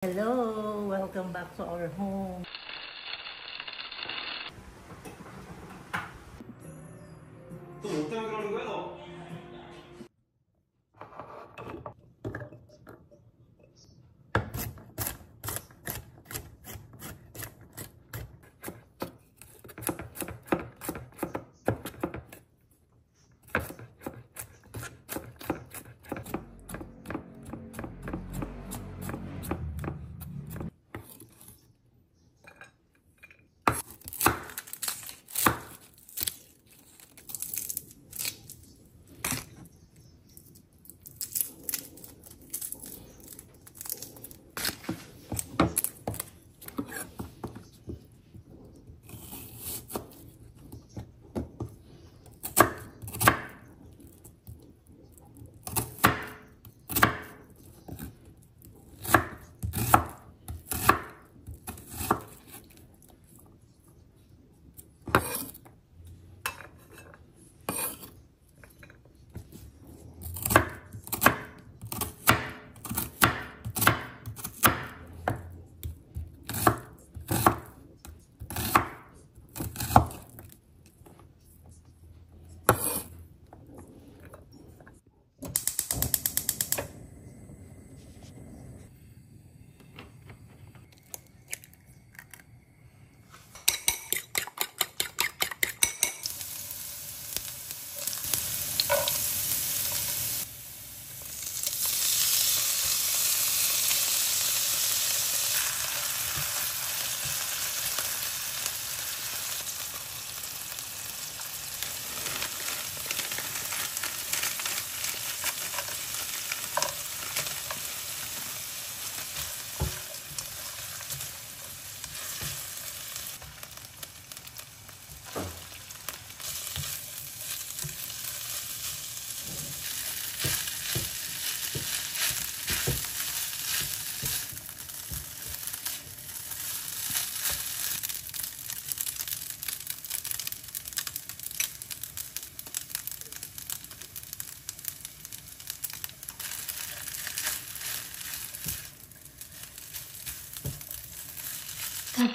Hello! Welcome back to our home. 또 뭐 때문에 그러는 거야, 너?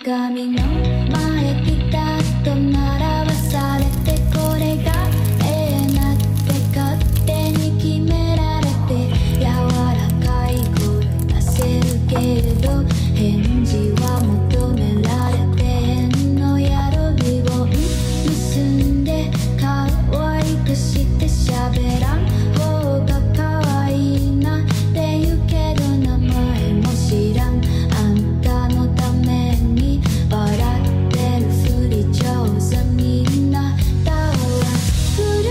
鏡の前ピタッと並ばされてこれがなって勝手に決められて柔らかい声出せるけれど返事は求められて変のやろりを結んで可愛くして喋らん方が可愛いなって言うけど名前も知らんあんたのために笑ってるふり上手みんなだわ古い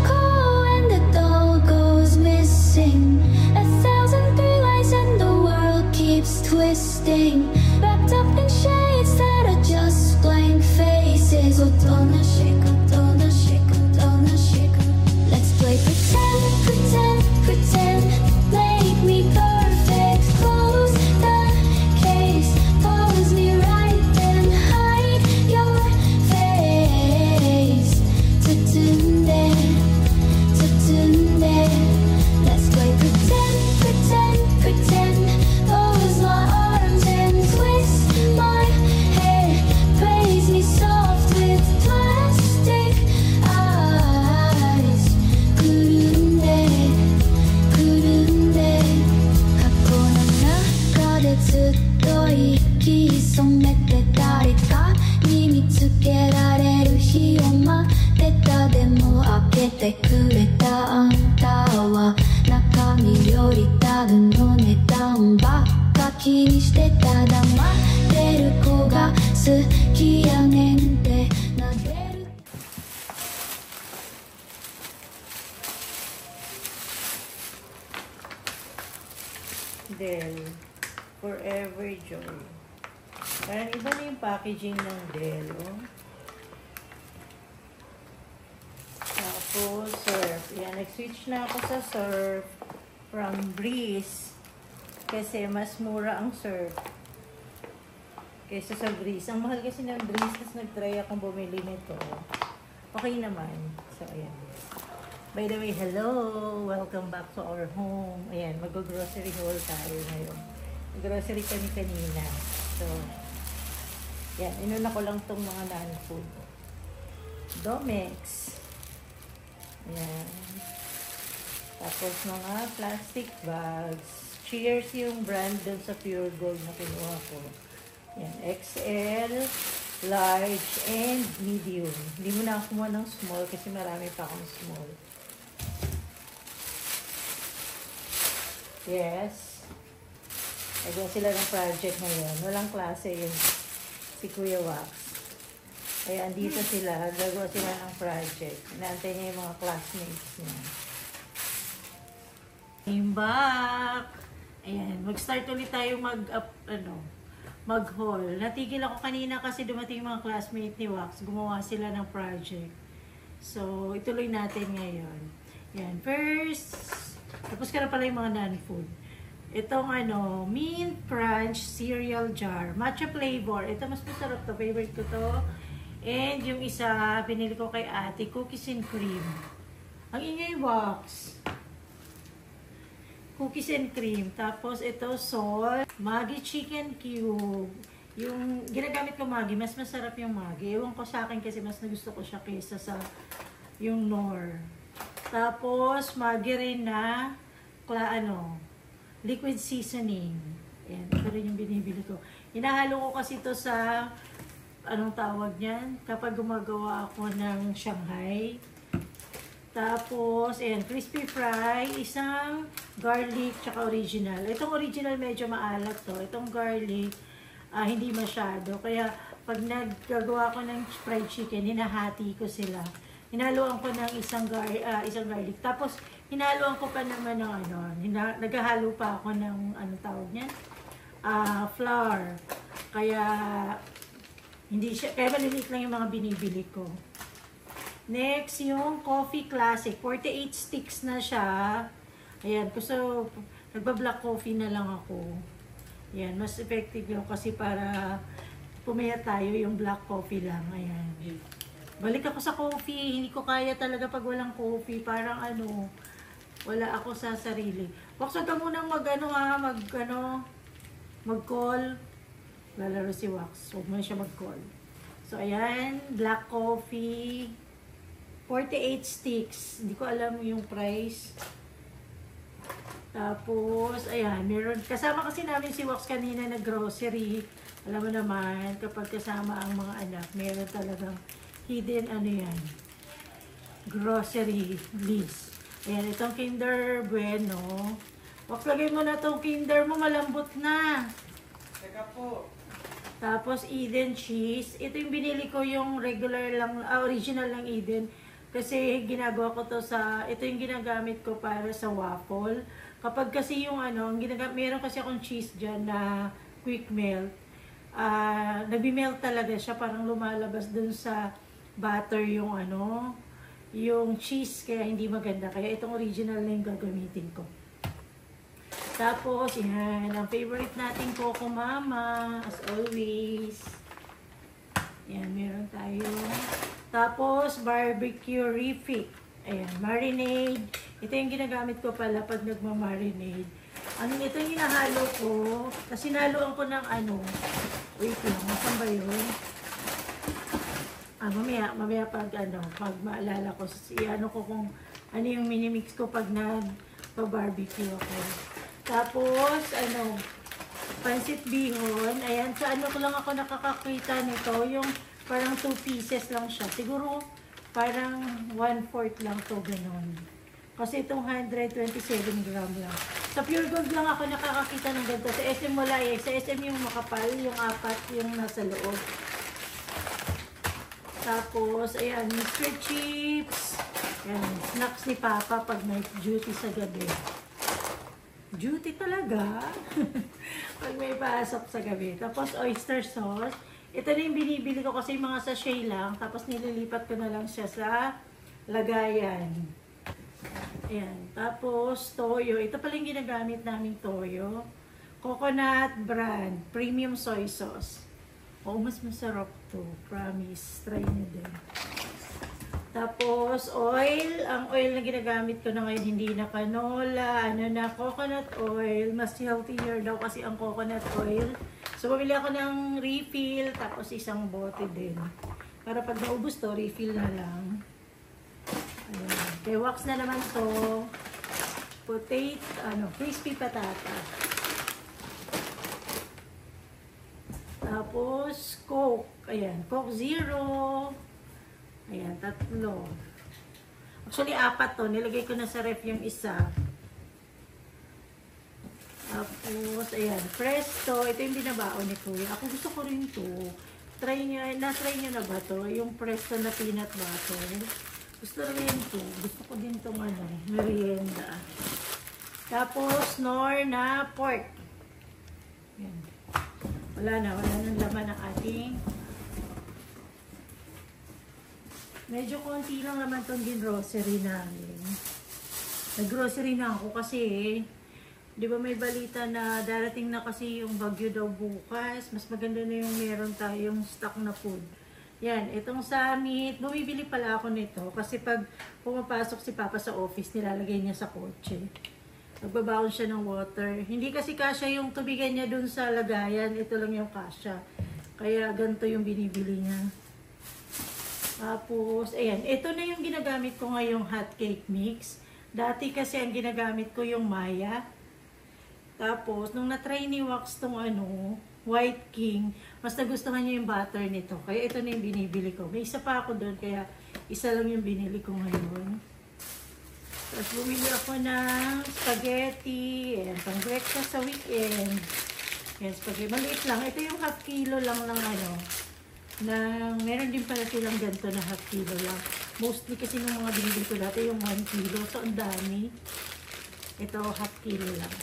公園で doll goes missing a thousand three lights and the world keeps twisting wrapped up in shades that are just blank faces おとなしくおとなしくおとなしく Let's play pretend pretend pretend make me perfect close the case pose me right then hide your face 包んで包んで Let's play pretend pretend pretend close my arms and twist my hair praise me soft with plastic eyes くるんでくるんで過去の中でずっと息潜めて誰かに見つけられる日を待ってたでも開けてくれたあんたは中身よりタグの値段ばっか気にしてた黙ってる子が好きやねんってなでるDell. Forever Joy. Parang iba na yung packaging ng Dell, oh. Tapos, Surf. Yan, nag-switch na ako sa Surf from Breeze. Kasi mas mura ang Surf kaysa sa Breeze. Ang mahal kasi ng Breeze, tapos nag-try akong bumili nito. Okay naman. So, ayan. By the way, hello! Welcome back to our home. Ayan, mag-grocery haul tayo ngayon. Grocery kami kanina. So, yan. Inuna ko lang tong mga non-food. Domex. Yan. Tapos mga plastic bags. Cheers yung brand dun sa Pure Gold na kinuha ko. Yan. XL, large, and medium. Hindi mo na ako kumuha ng small kasi marami pa akong small. Yes. Nagawa sila ng project ngayon. Walang klase yung si Kuya Wax. Kaya andito sila. Gagawa sila ng project. Inaantay niya yung mga classmates niya. I'm back! Ayan. Mag-start ulit tayo mag-haul. Natigil ako kanina kasi dumating yung mga classmates ni Wax. Gumawa sila ng project. So, ituloy natin ngayon. Ayan. First, tapos ka na pala yung mga non-food. Itong mint crunch cereal jar. Matcha flavor. Ito mas masarap to. Favorite ko to. And yung isa, pinili ko kay ate, cookies and cream. Ang ingay Wax. Cookies and cream. Tapos ito, salt. Maggi chicken cube. Yung ginagamit ko Maggi, mas masarap yung Maggi. Ewan ko sa akin kasi mas nagusto ko siya kaysa sa yung Knorr. Tapos, Maggi rin na liquid seasoning. Ayan, ito rin yung binibili ko. Hinahalo ko kasi ito sa, anong tawag niyan? Kapag gumagawa ako ng Shanghai. Tapos, ayan, crispy fry, isang garlic, tsaka original. Itong original medyo maalat to. Itong garlic, hindi masyado. Kaya, pag naggagawa ko ng fried chicken, hinahati ko sila. Hinaluan ko ng isang garlic. Tapos, hinaluan ko pa naman ng naghahalo pa ako ng, tawag niyan? Flour. Kaya, kaya maliliit lang yung mga binibili ko. Next, yung coffee classic. 48 sticks na siya. Ayan, so, nagba-black coffee na lang ako. Ayan, mas effective yun kasi para pumaya tayo yung black coffee lang. Ayan. Balik ako sa coffee. Hindi ko kaya talaga pag walang coffee. Parang wala ako sa sarili. Wax, wag ka munang mag-call. Lalaro si Wax. Huwag mo siya mag-call. So, ayan. Black coffee. 48 sticks. Hindi ko alam yung price. Tapos, ayan. Meron. Kasama kasi namin si Wax kanina na grocery. Alam mo naman, kapag kasama ang mga anak, meron talagang hidden yan, grocery list. Ayan, itong Kinder Bueno. Wag, lagay mo na itong Kinder mo, malambot na. Teka po. Tapos Eden cheese. Ito yung binili ko yung regular lang, original lang Eden. Kasi ginagawa ko to ito yung ginagamit ko para sa waffle. Kapag kasi yung meron kasi akong cheese dyan na quick melt. Nagbi-melt talaga siya, parang lumalabas dun sa butter yung yung cheese, kaya hindi maganda. Kaya itong original na yung gagamitin ko. Tapos, yan, ang favorite natin Coco Mama, as always. Yan, meron tayo. Tapos, barbecue refit. Ayan, marinade. Ito yung ginagamit ko pala pag nagmamarinade. Ito yung hinahalo ko. Kasi hinaluan ko ng wait lang, saan ba yun? Mamaya pag maalala ko, ko kung ano yung minimix ko pag nag-barbecue ako. Tapos, pancit bihon. Ayan, sa ko lang ako nakakakita nito, yung parang 2 pieces lang siya. Siguro, parang 1/4 lang to, ganun. Kasi itong 127 gram lang. Sa Pure Gold lang ako nakakakita ng ganito. Sa SM wala eh. Sa SM yung makapal, yung 4 yung nasa loob. Tapos, ayan, Mr. Chips. Ayan, snacks ni Papa pag night duty sa gabi. Duty talaga. Pag may pasok sa gabi. Tapos, oyster sauce. Ito na yung binibili ko kasi mga sachet lang. Tapos, nililipat ko na lang siya sa lagayan. Ayan. Tapos, toyo. Ito pala yung ginagamit namin toyo. Coconut brand. Premium soy sauce. Oo, mas masarap to. Promise. Try nyo din. Tapos, oil. Ang oil na ginagamit ko na ngayon, hindi na canola, coconut oil. Mas healthier daw kasi ang coconut oil. So, bumili ako ng refill, tapos isang bote din. Para pag naubos to, refill na lang. Ayan. Okay, wax na naman to. Crispy patata. Tapos, Coke. Ayan, Coke Zero. Ayan, 3. Actually, 4 to. Nilagay ko na sa ref yung isa. Tapos, ayan, Presto. Ito yung binabaon ni Kuya. Ako gusto ko rin to. Na-try nyo na ba to? Yung Presto na peanut butter. Gusto rin to. Gusto ko din tong merienda. Tapos, Knorr na pork. Ayan. Wala nang laman ng ating. Medyo konti lang naman itong grocery namin. Nag-grocery na ako kasi, di ba may balita na darating na kasi yung bagyo daw bukas. Mas maganda na yung meron tayong stock na food. Yan, itong Summit, bumibili pala ako nito kasi pag pumapasok si Papa sa office, nilalagay niya sa kotse. Nagbabaon siya ng water. Hindi kasi kasya yung tubigan niya dun sa lagayan. Ito lang yung kasya. Kaya ganito yung binibili niya. Tapos, ayan. Ito na yung ginagamit ko ngayong hot cake mix. Dati kasi ang ginagamit ko yung Maya. Tapos, nung na-try ni Wax tong White King, mas nagustuhan niya yung butter nito. Kaya ito na yung binibili ko. May isa pa ako doon, kaya isa lang yung binili ko ngayon. Tapos bumili ako ng spaghetti. Ayan, pang breakfast sa weekend. Ayan, spaghetti. Maliit lang. Ito yung half kilo lang ng meron din pala silang ganito na half kilo lang. Mostly kasi ng mga binibili ko dati yung 1 kilo. So, ang dami. Ito, half kilo lang.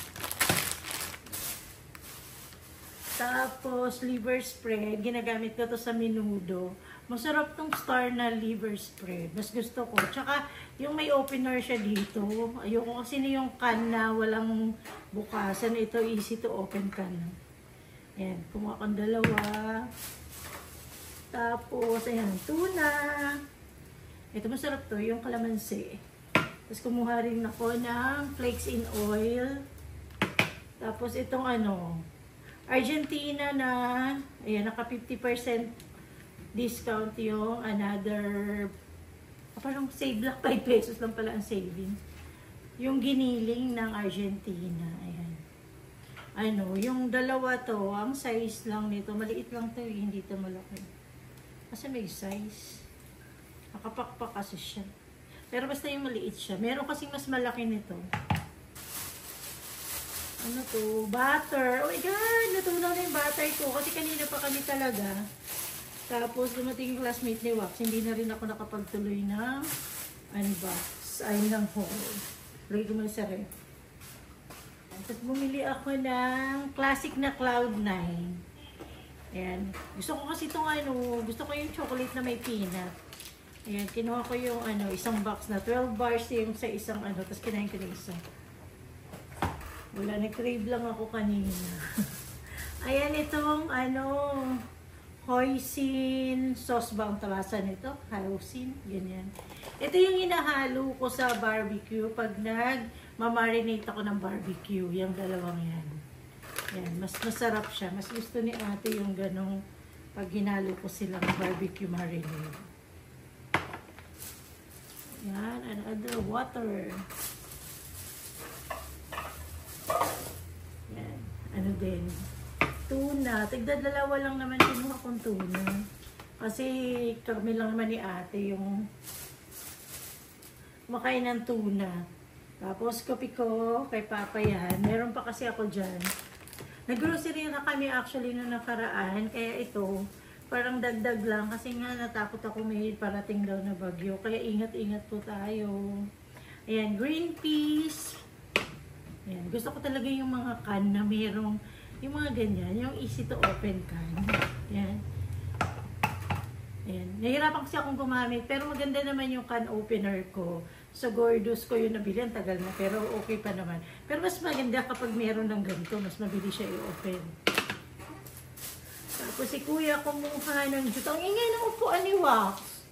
Tapos, liver spread. Ginagamit ko to sa menudo. Masarap tong Star na liver spread. Mas gusto ko. Tsaka, yung may opener siya dito. Ayoko kasi na yung can na walang bukasan. Ito, easy to open can. Ayan, kumuha akong 2. Tapos, ayan, tuna. Ito, masarap to, yung kalamansi. Tapos, kumuha rin ako ng flakes in oil. Tapos, itong Argentina na, ayan, naka 50% discount yung parang save lang, 5 pesos lang pala ang saving. Yung giniling ng Argentina, ayan. Yung 2 to, ang size lang nito, maliit lang to, hindi to malaki. Kasi may size. Nakapakpak kasi siya. Pero basta yung maliit siya. Meron kasing mas malaki nito. Ano to? Butter. Oh my God! Natunaw na yung butter ko. Kasi kanina pa kami talaga. Tapos dumating yung classmate ni Wax. Hindi na rin ako nakapagtuloy ng unbox. Ng haul. Lagay ko muna sa ref. Tapos bumili ako ng classic na Cloud9. Ayan. Gusto ko kasi itong gusto ko yung chocolate na may peanut. Ayan, kinuha ko yung isang box na 12 bars yung sa isang tapos kinain ko na isa. Wala, nag-crave lang ako kanina. Ayan, itong hoisin sauce ba ang tawasan nito? Hoisin, ganyan. Ito yung hinahalo ko sa barbecue pag nag-marinate ako ng barbecue, yung 2 yan. Yan, mas masarap siya. Mas gusto ni ate yung ganong pag hinalo ko silang barbecue marinade. Yan, another water. Yan, din. Tuna. Tigda 2 lang naman kinuha kong tuna. Kasi kami lang naman ni ate yung makain ng tuna. Tapos kopi ko kay Papa yan. Meron pa kasi ako dyan. Nag-grocery na kami actually nung nakaraan, kaya ito, parang dagdag lang kasi nga natakot ako may parating daw na bagyo, kaya ingat-ingat po tayo. Ayan, green peas. Ayan, gusto ko talaga yung mga can na mayroong, yung mga ganyan, yung easy to open can. Ayan. Ayan, nahirapan kasi akong gumamit, pero maganda naman yung can opener ko. So, Gordos ko yung nabili. Ang tagal na. Pero okay pa naman. Pero mas maganda kapag meron ng ganito. Mas mabili siya i-open. Tapos si Kuya kumuha ng juto. Ang ingay ng upuan ni Wax.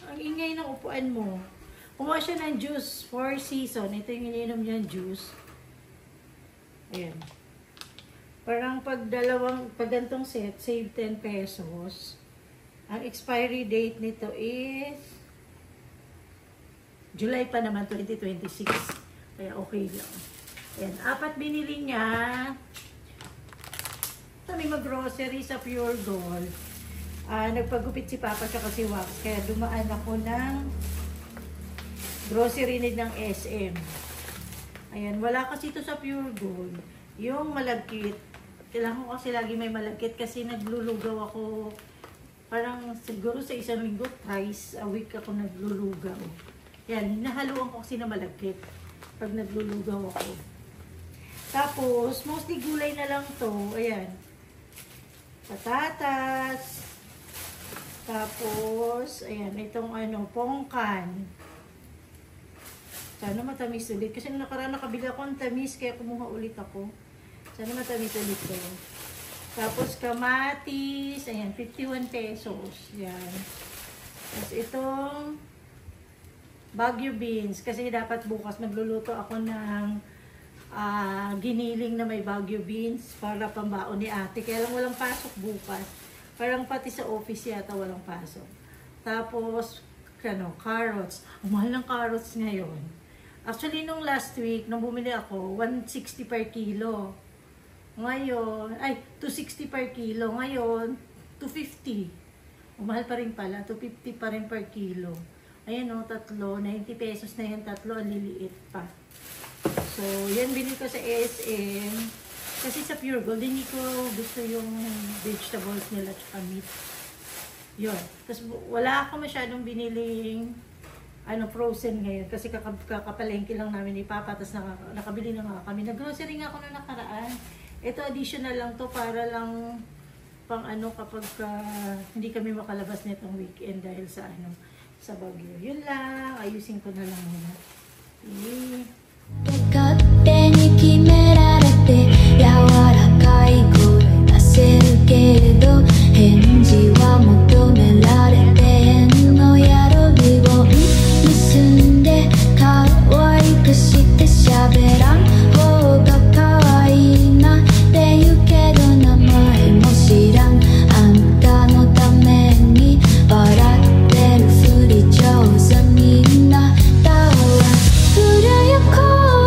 Ang ingay ng upuan mo. Kumuha siya ng juice, 4 season. Ito yung ininom niya juice. Ayan. Parang pag gantong set, save 10 pesos. Ang expiry date nito is July pa naman, 2026. Kaya okay lang. Ayan, 4 binili niya. Kami mag-grocery sa Pure Gold. Nagpagupit si Papa siya kasi wax. Kaya dumaan ako ng grocery need ng SM. Ayan, wala kasi ito sa Pure Gold. Yung malagkit. Kailangan ko kasi lagi may malagkit kasi naglulugaw ako. Parang siguro sa isang linggo, twice a week ako naglulugaw. Yan, hinahaluan ko kasi na malagkit pag naglulugaw ako. Tapos, mostly gulay na lang to. Ayan. Patatas. Tapos, ayan, itong pongkan. Sana matamis ulit. Kasi nung nakaraan nakabili ako ng tamis, kaya kumuha ulit ako. Sana matamis ulit ko. Tapos, kamatis. Ayan, 51 pesos. Yan. Tapos, itong Baguio beans. Kasi dapat bukas magluluto ako ng giniling na may Baguio beans para pambaon ni ate. Kaya lang walang pasok bukas. Parang pati sa office yata walang pasok. Tapos, carrots. Ang mahal ng carrots ngayon. Actually, nung last week, nung bumili ako, 160 per kilo. Ngayon, 260 per kilo. Ngayon, 250. Mahal pa rin pala. 250 pa rin per kilo. Ayan o, 3. 90 pesos na yan. 3, ang liliit pa. So, yan binili ko sa SM. Kasi sa Pure Gold, hindi ko gusto yung vegetables nila at meat. Yun. Tapos, wala ako masyadong biniling frozen ngayon. Kasi kakapalengke lang namin ni Papa. Tapos nakabili na nga kami. Nag-grocery nga ako na nakaraan. Ito, additional lang to para lang pang kapag hindi kami makalabas nitong weekend dahil sa sa Baguio. Yun lang. Ayusin ko na lang muna. Okay. 勝手に決められて柔らかい声出せるけれど返事は求められて変のやろリボン結んで可愛くして喋らん方が可愛いなって言うけど名前も知らんあんたのために笑ってるふり上手みんなだわ古い公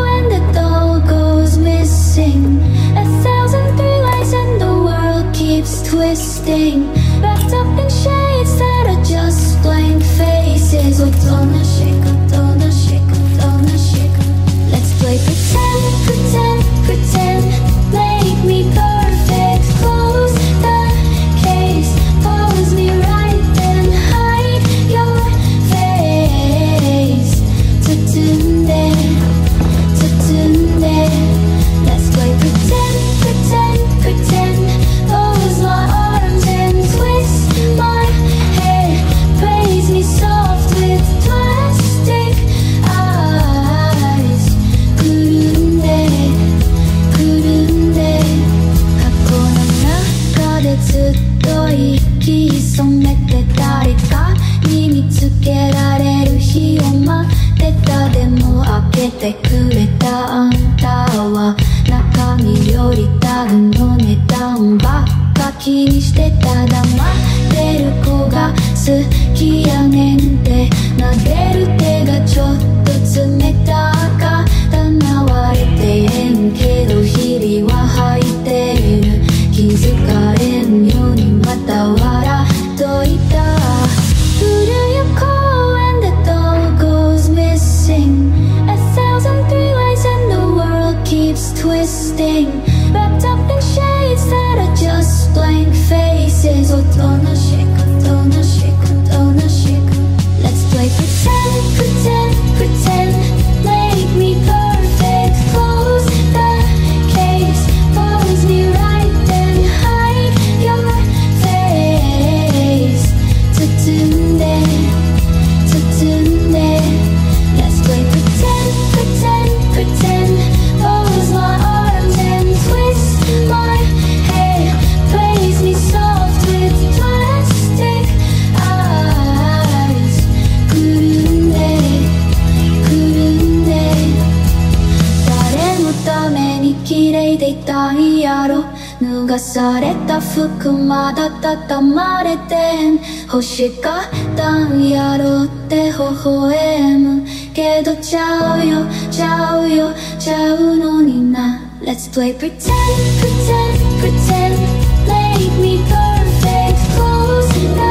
園で doll goes missing A thousand three lights and the world keeps twisting Wrapped up in shades that are just blank faces おとなしくおとなしくおとなしく Let's play pretend, pretend, pretend Make me perfect Close the case Pose me right then Hide your face 包んでLet's play pretend, pretend, pretend Close my arms and twist my hair Praise me soft with plastic eyes くるんで箱の中でずっと息潜めて誰かに見つけられる日を待ってたでも開けてくれたあんたは中身よりタグの値段ばっか気にしてた黙ってる子が好きやねんって撫でる手がちょっと冷たかったなわれてへんけど日々は吐いている気づかれんようにまた笑っといた古い公園で doll goes missing A thousand three lights and the world keeps twisting Wrapped up in shades that are just blank faces おとなしくおとなしくおとなしく Let's play pretend, pretend, pretend Make me perfect Close the case Pose me right then Hide your face れた服まだ畳まれてん欲しかったんやろって微笑むけどちゃうよちゃうよちゃうのにな Let's play pretend, pretend, pretend Make me perfect, close enough